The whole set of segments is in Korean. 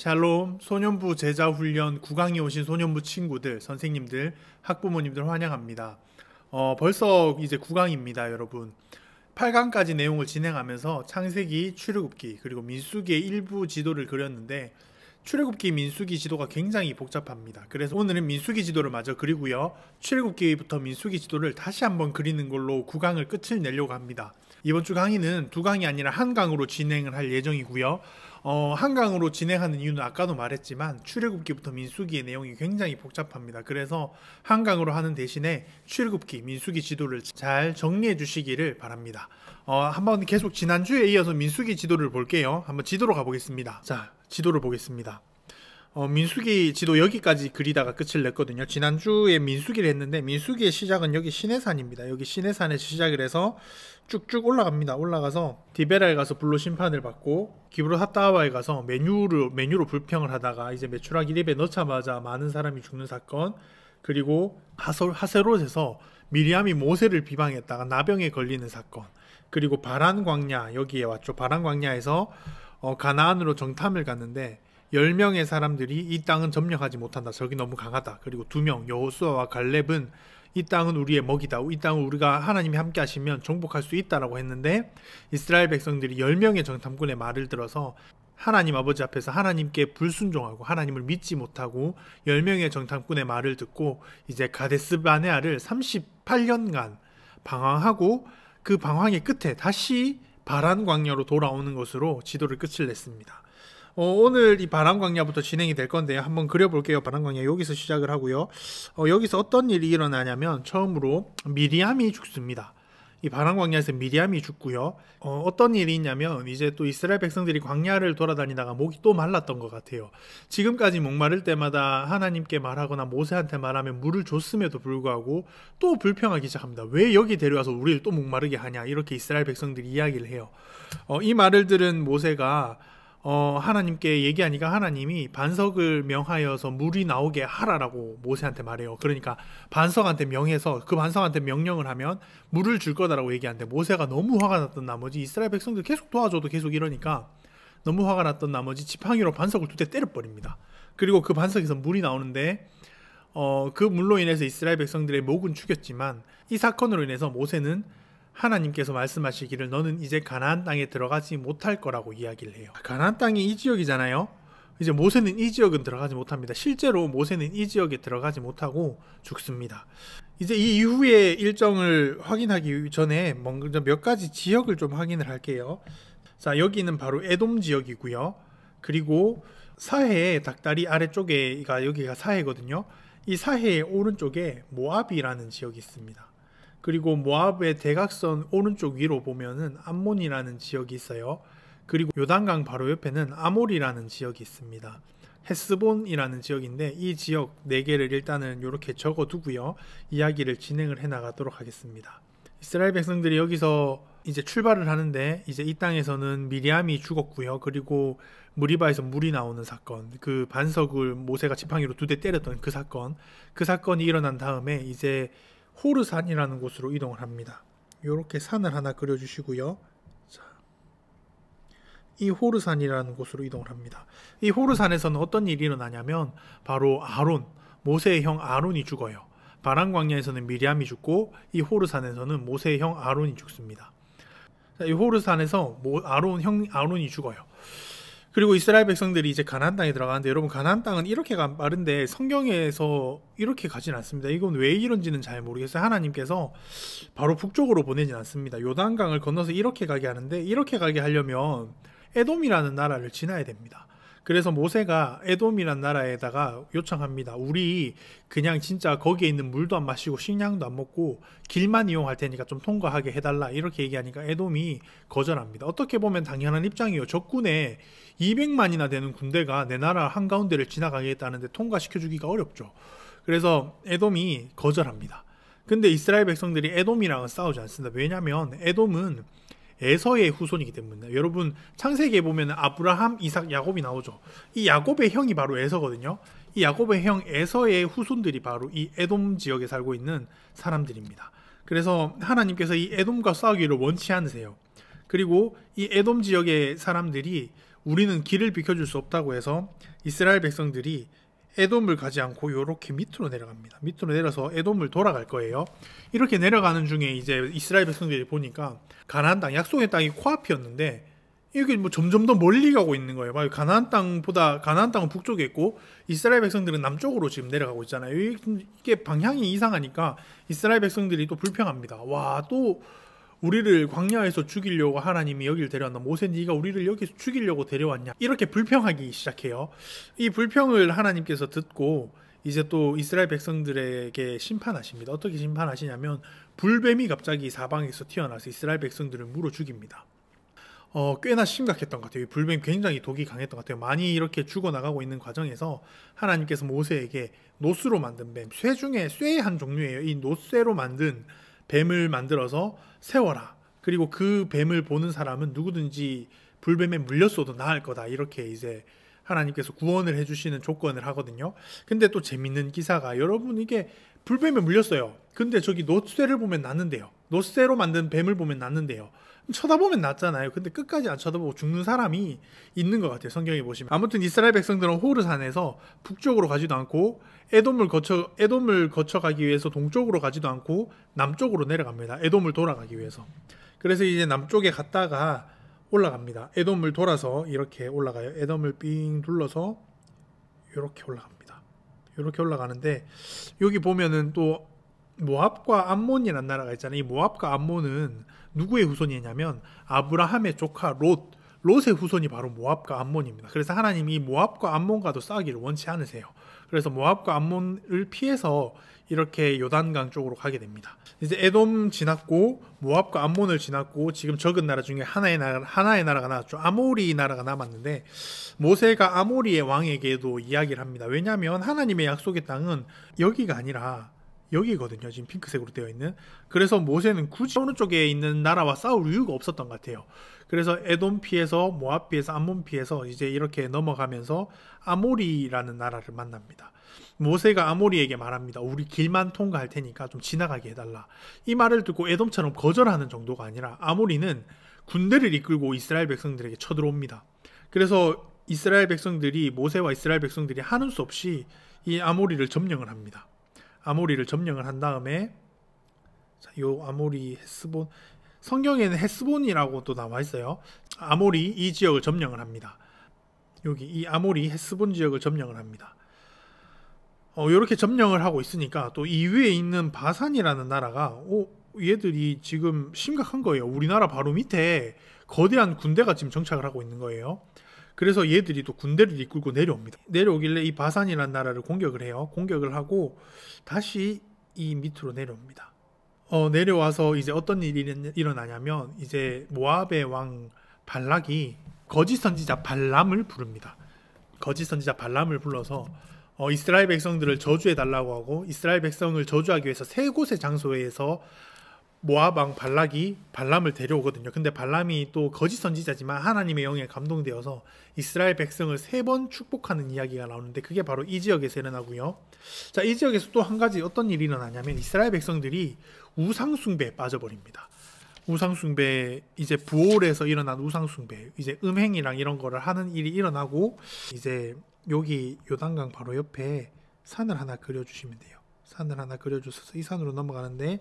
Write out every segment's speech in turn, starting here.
샬롬, 소년부 제자훈련 9강에 오신 소년부 친구들, 선생님들, 학부모님들 환영합니다. 벌써 이제 9강입니다, 여러분. 8강까지 내용을 진행하면서 창세기, 출애굽기, 그리고 민수기의 일부 지도를 그렸는데 출애굽기, 민수기 지도가 굉장히 복잡합니다. 그래서 오늘은 민수기 지도를 마저 그리고요. 출애굽기부터 민수기 지도를 다시 한번 그리는 걸로 9강을 끝을 내려고 합니다. 이번 주 강의는 2강이 아니라 한 강으로 진행을 할 예정이고요. 한 강으로 진행하는 이유는 아까도 말했지만 출애굽기부터 민수기의 내용이 굉장히 복잡합니다. 그래서 한 강으로 하는 대신에 출애굽기, 민수기 지도를 잘 정리해 주시기를 바랍니다. 한번 계속 지난주에 이어서 민수기 지도를 볼게요. 한번 지도로 가보겠습니다. 자, 지도를 보겠습니다. 민수기 지도 여기까지 그리다가 끝을 냈거든요. 지난주에 민수기를 했는데 민수기의 시작은 여기 시내산입니다. 여기 시내산에서 시작을 해서 쭉쭉 올라갑니다. 올라가서 디베라에 가서 불로 심판을 받고 기브롯 핫다와에 가서 메뉴로 불평을 하다가 이제 메추라기 입에 넣자마자 많은 사람이 죽는 사건, 그리고 하세롯에서 미리암이 모세를 비방했다가 나병에 걸리는 사건, 그리고 바란 광야, 여기에 왔죠. 바란 광야에서 가나안으로 정탐을 갔는데 10명의 사람들이 이 땅은 점령하지 못한다. 적이 너무 강하다. 그리고 2명, 여호수아와 갈렙은 이 땅은 우리의 먹이다. 이 땅을 우리가 하나님이 함께 하시면 정복할 수 있다라고 했는데 이스라엘 백성들이 10명의 정탐꾼의 말을 들어서 하나님 아버지 앞에서 하나님께 불순종하고 하나님을 믿지 못하고 10명의 정탐꾼의 말을 듣고 이제 가데스 바네아를 38년간 방황하고 그 방황의 끝에 다시 바란 광야로 돌아오는 것으로 지도를 끝을 냈습니다. 오늘 이 바란 광야부터 진행이 될 건데요. 한번 그려볼게요. 바란 광야 여기서 시작을 하고요. 여기서 어떤 일이 일어나냐면 처음으로 미리암이 죽습니다. 이 바란 광야에서 미리암이 죽고요. 어떤 일이 있냐면 이제 또 이스라엘 백성들이 광야를 돌아다니다가 목이 또 말랐던 것 같아요. 지금까지 목마를 때마다 하나님께 말하거나 모세한테 말하면 물을 줬음에도 불구하고 또 불평하기 시작합니다. 왜 여기 데려와서 우리를 또 목마르게 하냐, 이렇게 이스라엘 백성들이 이야기를 해요. 이 말을 들은 모세가 하나님께 얘기하니까 하나님이 반석을 명하여서 물이 나오게 하라라고 모세한테 말해요. 그러니까 반석한테 명해서 그 반석한테 명령을 하면 물을 줄 거다라고 얘기하는데 모세가 너무 화가 났던 나머지 이스라엘 백성들 계속 도와줘도 계속 이러니까 너무 화가 났던 나머지 지팡이로 반석을 2대 때려버립니다. 그리고 그 반석에서 물이 나오는데 그 물로 인해서 이스라엘 백성들의 목은 죽였지만 이 사건으로 인해서 모세는 하나님께서 말씀하시기를 너는 이제 가나안 땅에 들어가지 못할 거라고 이야기를 해요. 가나안 땅이 이 지역이잖아요. 이제 모세는 이 지역은 들어가지 못합니다. 실제로 모세는 이 지역에 들어가지 못하고 죽습니다. 이제 이 이후의 일정을 확인하기 전에 몇 가지 지역을 좀 확인을 할게요. 자, 여기는 바로 에돔 지역이고요. 그리고 사해의 닭다리 아래쪽에가 여기가 사해거든요. 이 사해의 오른쪽에 모압이라는 지역이 있습니다. 그리고 모압의 대각선 오른쪽 위로 보면은 암몬이라는 지역이 있어요. 그리고 요단강 바로 옆에는 아몰이라는 지역이 있습니다. 헤스본이라는 지역인데 이 지역 4개를 일단은 이렇게 적어두고요. 이야기를 진행을 해 나가도록 하겠습니다. 이스라엘 백성들이 여기서 이제 출발을 하는데 이제 이 땅에서는 미리암이 죽었고요. 그리고 무리바에서 물이 나오는 사건, 그 반석을 모세가 지팡이로 2대 때렸던 그 사건이 일어난 다음에 이제 호르산이라는 곳으로 이동을 합니다. 이렇게 산을 하나 그려주시고요. 자, 이 호르산이라는 곳으로 이동을 합니다. 이 호르산에서는 어떤 일이 일어나냐면 바로 모세의 형 아론이 죽어요. 바란 광야에서는 미리암이 죽고 이 호르산에서는 모세의 형 아론이 죽습니다. 자, 이 호르산에서 형 아론이 죽어요. 그리고 이스라엘 백성들이 이제 가나안 땅에 들어가는데 여러분 가나안 땅은 이렇게 빠른데 성경에서 이렇게 가진 않습니다. 이건 왜 이런지는 잘 모르겠어요. 하나님께서 바로 북쪽으로 보내진 않습니다. 요단강을 건너서 이렇게 가게 하는데 이렇게 가게 하려면 에돔이라는 나라를 지나야 됩니다. 그래서 모세가 에돔이라는 나라에다가 요청합니다. 우리 그냥 진짜 거기에 있는 물도 안 마시고 식량도 안 먹고 길만 이용할 테니까 좀 통과하게 해달라, 이렇게 얘기하니까 에돔이 거절합니다. 어떻게 보면 당연한 입장이에요. 적군에 200만이나 되는 군대가 내 나라 한가운데를 지나가겠다는데 통과시켜주기가 어렵죠. 그래서 에돔이 거절합니다. 근데 이스라엘 백성들이 에돔이랑은 싸우지 않습니다. 왜냐하면 에돔은 에서의 후손이기 때문에. 여러분 창세기에 보면 아브라함, 이삭, 야곱이 나오죠. 이 야곱의 형이 바로 에서거든요. 이 야곱의 형 에서의 후손들이 바로 이 에돔 지역에 살고 있는 사람들입니다. 그래서 하나님께서 이 에돔과 싸우기를 원치 않으세요. 그리고 이 에돔 지역의 사람들이 우리는 길을 비켜줄 수 없다고 해서 이스라엘 백성들이 에돔을 가지 않고 이렇게 밑으로 내려갑니다. 밑으로 내려서 에돔을 돌아갈 거예요. 이렇게 내려가는 중에 이제 이스라엘 백성들이 보니까 가나안 땅, 약속의 땅이 코앞이었는데 이게 뭐 점점 더 멀리 가고 있는 거예요. 가나안 땅은 북쪽에 있고 이스라엘 백성들은 남쪽으로 지금 내려가고 있잖아요. 이게 방향이 이상하니까 이스라엘 백성들이 또 불평합니다. 와, 또 우리를 광야에서 죽이려고 하나님이 여기를 데려왔나? 모세, 네가 우리를 여기서 죽이려고 데려왔냐? 이렇게 불평하기 시작해요. 이 불평을 하나님께서 듣고 이제 또 이스라엘 백성들에게 심판하십니다. 어떻게 심판하시냐면 불뱀이 갑자기 사방에서 튀어나와서 이스라엘 백성들을 물어 죽입니다. 꽤나 심각했던 것 같아요. 불뱀이 굉장히 독이 강했던 것 같아요. 많이 이렇게 죽어나가고 있는 과정에서 하나님께서 모세에게 노스로 만든 뱀, 쇠 중에 쇠의 한 종류예요. 이 노쇠로 만든 뱀을 만들어서 세워라. 그리고 그 뱀을 보는 사람은 누구든지 불뱀에 물렸어도 나을 거다. 이렇게 이제 하나님께서 구원을 해주시는 조건을 하거든요. 근데 또 재밌는 기사가, 여러분 이게 불뱀에 물렸어요. 근데 저기 노쇠를 보면 낫는데요. 노쇠로 만든 뱀을 보면 낫는데요. 쳐다보면 낫잖아요. 근데 끝까지 안 쳐다보고 죽는 사람이 있는 것 같아요. 성경에 보시면. 아무튼 이스라엘 백성들은 호르산에서 북쪽으로 가지도 않고 에돔을 거쳐 가기 위해서 동쪽으로 가지도 않고 남쪽으로 내려갑니다. 에돔을 돌아가기 위해서. 그래서 이제 남쪽에 갔다가 올라갑니다. 에돔을 돌아서 이렇게 올라가요. 에돔을 삥 둘러서 이렇게 올라갑니다. 이렇게 올라가는데 여기 보면은 또 모압과 암몬이라는 나라가 있잖아요. 이 모압과 암몬은 누구의 후손이냐면 아브라함의 조카 롯의 후손이 바로 모압과 암몬입니다. 그래서 하나님이 모압과 암몬과도 싸우기를 원치 않으세요. 그래서 모압과 암몬을 피해서 이렇게 요단강 쪽으로 가게 됩니다. 이제 에돔 지났고 모압과 암몬을 지났고 지금 적은 나라 중에 하나의 나라가 나왔죠. 아모리 나라가 남았는데 모세가 아모리의 왕에게도 이야기를 합니다. 왜냐하면 하나님의 약속의 땅은 여기가 아니라 여기거든요. 지금 핑크색으로 되어 있는. 그래서 모세는 굳이 어느 쪽에 있는 나라와 싸울 이유가 없었던 것 같아요. 그래서 에돔 피해서 모압 피해서 암몬 피해서 이제 이렇게 넘어가면서 아모리라는 나라를 만납니다. 모세가 아모리에게 말합니다. 우리 길만 통과할 테니까 좀 지나가게 해달라. 이 말을 듣고 에돔처럼 거절하는 정도가 아니라 아모리는 군대를 이끌고 이스라엘 백성들에게 쳐들어옵니다. 그래서 이스라엘 백성들이, 모세와 이스라엘 백성들이 하는 수 없이 이 아모리를 점령을 합니다. 아모리를 점령을 한 다음에, 자, 요 아모리 헤스본, 성경에는 헤스본이라고 또 나와 있어요. 아모리 이 지역을 점령을 합니다. 여기 이 아모리 헤스본 지역을 점령을 합니다. 이렇게 점령을 하고 있으니까 또 이 위에 있는 바산이라는 나라가 얘들이 지금 심각한 거예요. 우리나라 바로 밑에 거대한 군대가 지금 정착을 하고 있는 거예요. 그래서 얘들이 또 군대를 이끌고 내려옵니다. 내려오길래 이 바산이라는 나라를 공격을 해요. 공격을 하고 다시 이 밑으로 내려옵니다. 내려와서 이제 어떤 일이 일어나냐면 이제 모압의 왕 발락이 거짓 선지자 발람을 부릅니다. 거짓 선지자 발람을 불러서 이스라엘 백성들을 저주해 달라고 하고, 이스라엘 백성을 저주하기 위해서 세 곳의 장소에서 모압 왕 발락이 발람을 데려오거든요. 근데 발람이 또 거짓 선지자지만 하나님의 영에 감동되어서 이스라엘 백성을 3번 축복하는 이야기가 나오는데 그게 바로 이 지역에서 일어나고요. 자, 이 지역에서 또 한 가지 어떤 일이 일어나냐면 이스라엘 백성들이 우상숭배에 빠져버립니다. 우상숭배, 이제 부올에서 일어난 우상숭배, 이제 음행이랑 이런 거를 하는 일이 일어나고, 이제 여기 요단강 바로 옆에 산을 하나 그려주시면 돼요. 산을 하나 그려주셔서 이 산으로 넘어가는데,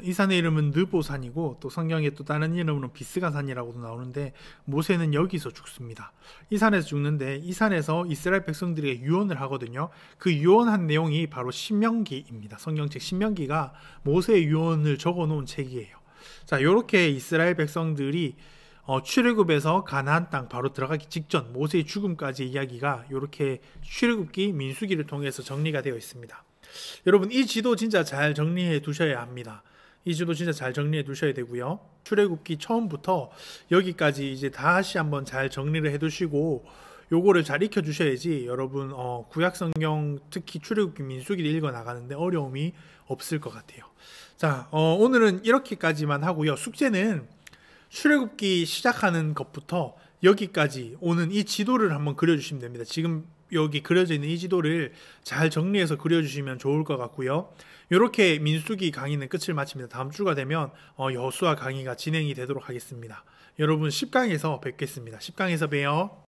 이 산의 이름은 느보산이고 또 성경에 또 다른 이름으로 비스가산이라고도 나오는데, 모세는 여기서 죽습니다. 이 산에서 죽는데, 이 산에서 이스라엘 백성들에게 유언을 하거든요. 그 유언한 내용이 바로 신명기입니다. 성경책 신명기가 모세의 유언을 적어놓은 책이에요. 자, 이렇게 이스라엘 백성들이 출애굽에서 가나안 땅 바로 들어가기 직전 모세의 죽음까지 이야기가 이렇게 출애굽기 민수기를 통해서 정리가 되어 있습니다. 여러분, 이 지도 진짜 잘 정리해 두셔야 합니다. 이 지도 진짜 잘 정리해 두셔야 되고요. 출애굽기 처음부터 여기까지 이제 다시 한번 잘 정리를 해 두시고 요거를 잘 익혀 주셔야지 여러분 구약 성경 특히 출애굽기 민수기를 읽어 나가는데 어려움이 없을 것 같아요. 자, 오늘은 이렇게까지만 하고요. 숙제는 출애굽기 시작하는 것부터 여기까지 오는 이 지도를 한번 그려주시면 됩니다. 지금 여기 그려져 있는 이 지도를 잘 정리해서 그려주시면 좋을 것 같고요. 이렇게 민수기 강의는 끝을 마칩니다. 다음 주가 되면 여호수아 강의가 진행이 되도록 하겠습니다. 여러분 10강에서 뵙겠습니다. 10강에서 봬요.